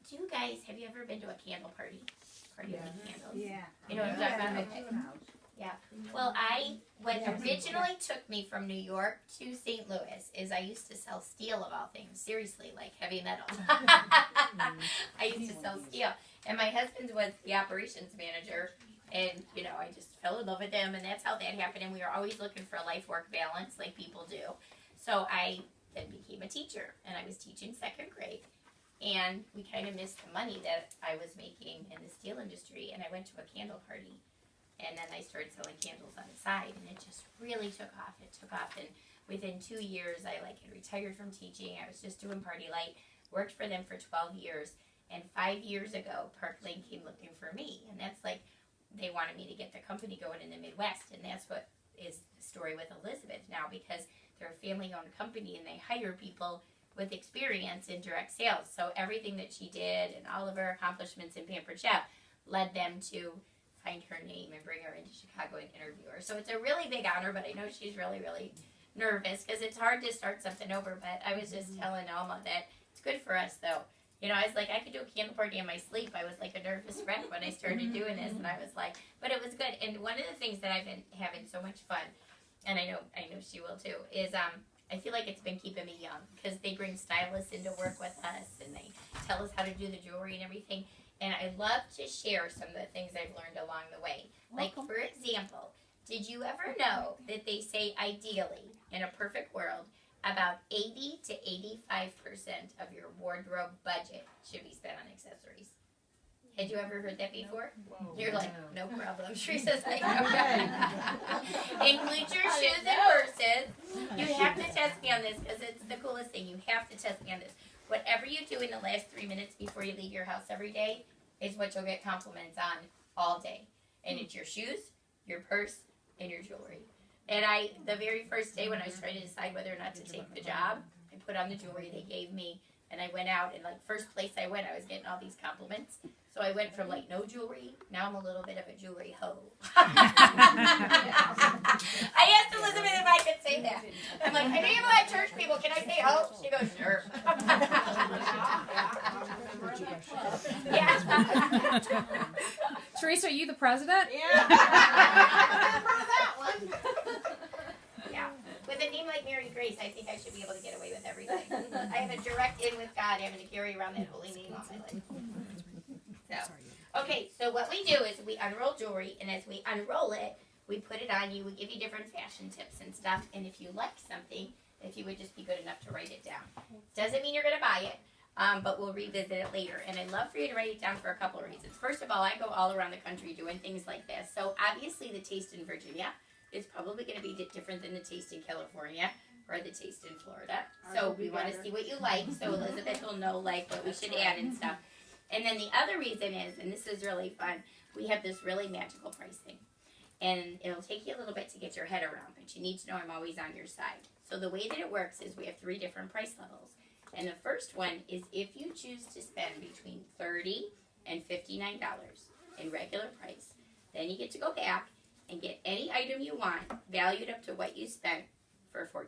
Do you guys, have you ever been to a candle party? Party with candles? Yeah. You know what I'm talking about? Okay. Yeah. Well, what originally took me from New York to St. Louis is I used to sell steel of all things. Seriously, like heavy metal. I used to sell steel. And my husband was the operations manager. And, you know, I just fell in love with him. And that's how that happened. And we were always looking for a life-work balance like people do. So I then became a teacher. And I was teaching second grade. And we kind of missed the money that I was making in the steel industry. And I went to a candle party. And then I started selling candles on the side, and it just really took off. It took off, and within 2 years, I had retired from teaching. I was just doing Party Light, worked for them for 12 years, and 5 years ago, Park Lane came looking for me, and that's they wanted me to get the company going in the Midwest, and that's what is the story with Elizabeth now, because they're a family-owned company, and they hire people with experience in direct sales. So everything that she did and all of her accomplishments in Pampered Chef led them to find her name and bring her into Chicago and interview her. So it's a really big honor, but I know she's really, really nervous because it's hard to start something over. But I was just telling Alma that it's good for us, though. You know, I was like, I could do a candle party in my sleep. I was like a nervous wreck when I started doing this, and I was like, but it was good. And one of the things that I've been having so much fun, and I know she will too, is I feel like it's been keeping me young because they bring stylists in to work with us, and they tell us how to do the jewelry and everything. And I love to share some of the things I've learned along the way. Like, for example, did you ever know that they say ideally, in a perfect world, about 80 to 85% of your wardrobe budget should be spent on accessories? Had you ever heard that before? Whoa. You're like, no problem. Teresa's like, okay. Include your shoes and purses. You have to test me on this because it's the coolest thing. You have to test me on this. Whatever you do in the last 3 minutes before you leave your house every day is what you'll get compliments on all day. And it's your shoes, your purse, and your jewelry. And the very first day when I was trying to decide whether or not to take the job, I put on the jewelry they gave me, and I went out, and first place I went, I was getting all these compliments. So I went from no jewelry, now I'm a little bit of a jewelry hoe. I asked Elizabeth if I could say that. I'm like, I know you have a lot of church people, can I say hoe? She goes, sure. Yeah. Teresa, are you the president? Yeah. Yeah. With a name like Mary Grace, I think I should be able to get away with everything. I have a direct in with God, having to carry around that holy name all my life. Okay, so what we do is we unroll jewelry, and as we unroll it, we put it on you. We give you different fashion tips and stuff, and if you like something, if you would just be good enough to write it down. Doesn't mean you're going to buy it, but we'll revisit it later. And I'd love for you to write it down for a couple of reasons. First of all, I go all around the country doing things like this. So obviously the taste in Virginia is probably going to be different than the taste in California or the taste in Florida. So we want to see what you like, so Elizabeth will know what we should add and stuff. And then the other reason is, and this is really fun, we have this really magical pricing. And it'll take you a little bit to get your head around, but you need to know I'm always on your side. So the way that it works is we have 3 different price levels. And the first one is if you choose to spend between $30 and $59 in regular price, then you get to go back and get any item you want valued up to what you spent for $14.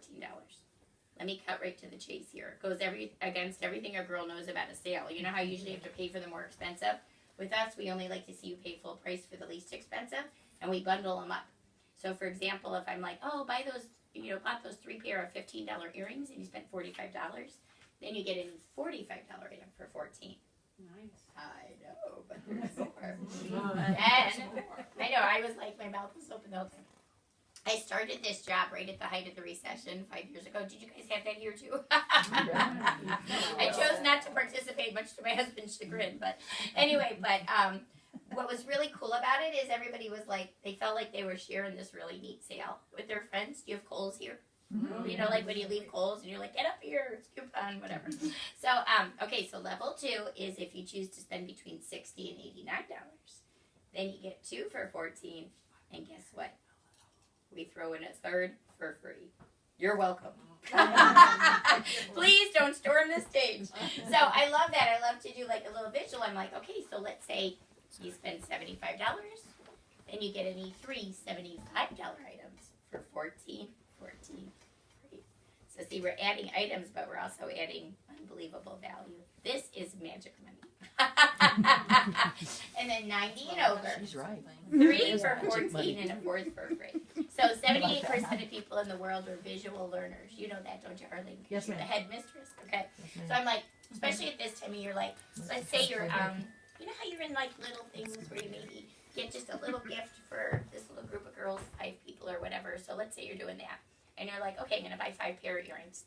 Let me cut right to the chase here. It goes against everything a girl knows about a sale. You know how you usually have to pay for the more expensive? With us, we only like to see you pay full price for the least expensive, and we bundle them up. So, for example, if I'm like, oh, buy those, bought those 3 pair of $15 earrings, and you spent $45, then you get a $45 item for $14. Nice. I know, but there's more. And I know, I was like, my mouth was open the whole time. I started this job right at the height of the recession 5 years ago. Did you guys have that here too? I chose not to participate, much to my husband's chagrin. But anyway, what was really cool about it is everybody was they felt like they were sharing this really neat sale with their friends. Do you have Kohl's here? Mm-hmm. You know, when you leave Kohl's and you're like, get up here, it's coupon, whatever. So, okay, so level 2 is if you choose to spend between $60 and $89. Then you get 2 for $14, and guess what? We throw in a 3rd for free. You're welcome. Please don't storm the stage. So I love that. I love to do a little visual. I'm like, okay, so let's say you spend $75, then you get any 3 $75 items for $14. Great. So see, we're adding items, but we're also adding unbelievable value. This And then 90 and over. She's right. 3 for 14 and a 4th for grade. So 78% of people in the world are visual learners. You know that, don't you, Arlene? Yes, You're the ma'am. headmistress. Okay. So I'm like, especially at this time of year, like, let's say you're, you know how you're in like little things where you maybe get just a little gift for this little group of girls, 5 people or whatever. So let's say you're doing that. And you're like, okay, I'm going to buy 5 pair of earrings.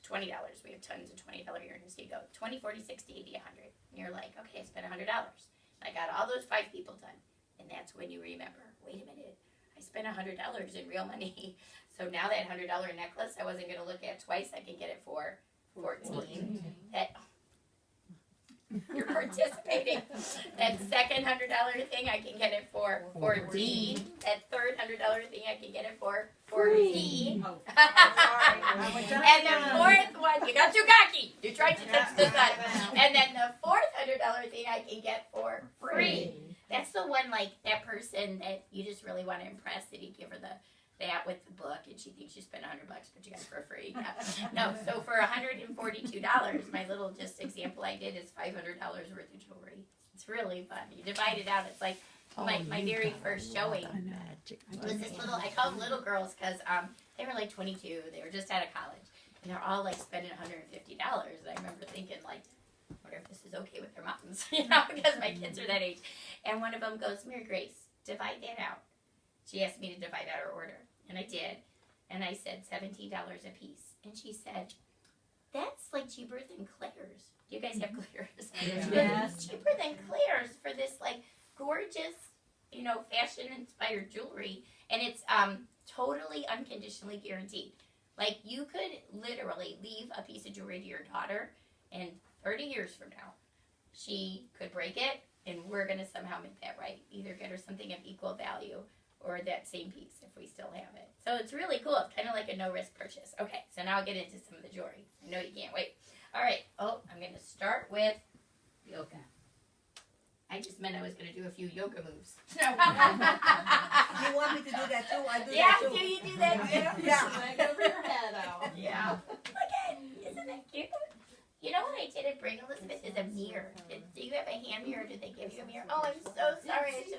$20. We have tons of $20 earrings. So you go 20, 40, 60, 80, 100. And you're like, okay, I spent $100. I got all those 5 people done. And that's when you remember, wait a minute, I spent $100 in real money. So now that $100 necklace I wasn't going to look at twice, I can get it for 14. That, you're participating. That second $100 thing, I can get it for 14. That third $100 thing, I can get it for 14. And the fourth one, you got too cocky. You tried to touch the sun. And then the fourth $100 thing, I can get for free. That's the one, like, that person that you just really want to impress, that you give her that with the book, and she thinks you spent $100, but you got it for free. Yeah. No, so for $142, my little just example I did is $500 worth of jewelry. It's really fun. You divide it out. It's like my very first showing was this little, I call them little girls because they were like 22. They were just out of college. And they're all like spending $150. And I remember thinking, like, I wonder if this is okay with their moms, you know, because my kids are that age. And one of them goes, Mary Grace, divide that out. She asked me to divide out her order, and I did. And I said $17 a piece. And she said, that's like cheaper than Claire's. Do you guys have Claire's? Yeah. It's cheaper than Claire's for this like gorgeous, you know, fashion-inspired jewelry. And it's totally unconditionally guaranteed. Like, you could literally leave a piece of jewelry to your daughter, and 30 years from now, she could break it, and we're going to somehow make that right. Either get her something of equal value or that same piece if we still have it. So it's really cool. It's kind of like a no-risk purchase. Okay, so now I'll get into some of the jewelry. I know you can't wait. All right. Oh, I'm going to start with yoga. I just meant I was going to do a few yoga moves. You want me to do that too? I do Yeah, that too. do you do that too? Yeah. Leg over your head out. Yeah. Look at it. Isn't that cute? You know what I didn't bring, Elizabeth, is a mirror. Do you have a hand mirror? Did they give you a mirror? Oh, I'm so sorry. I should have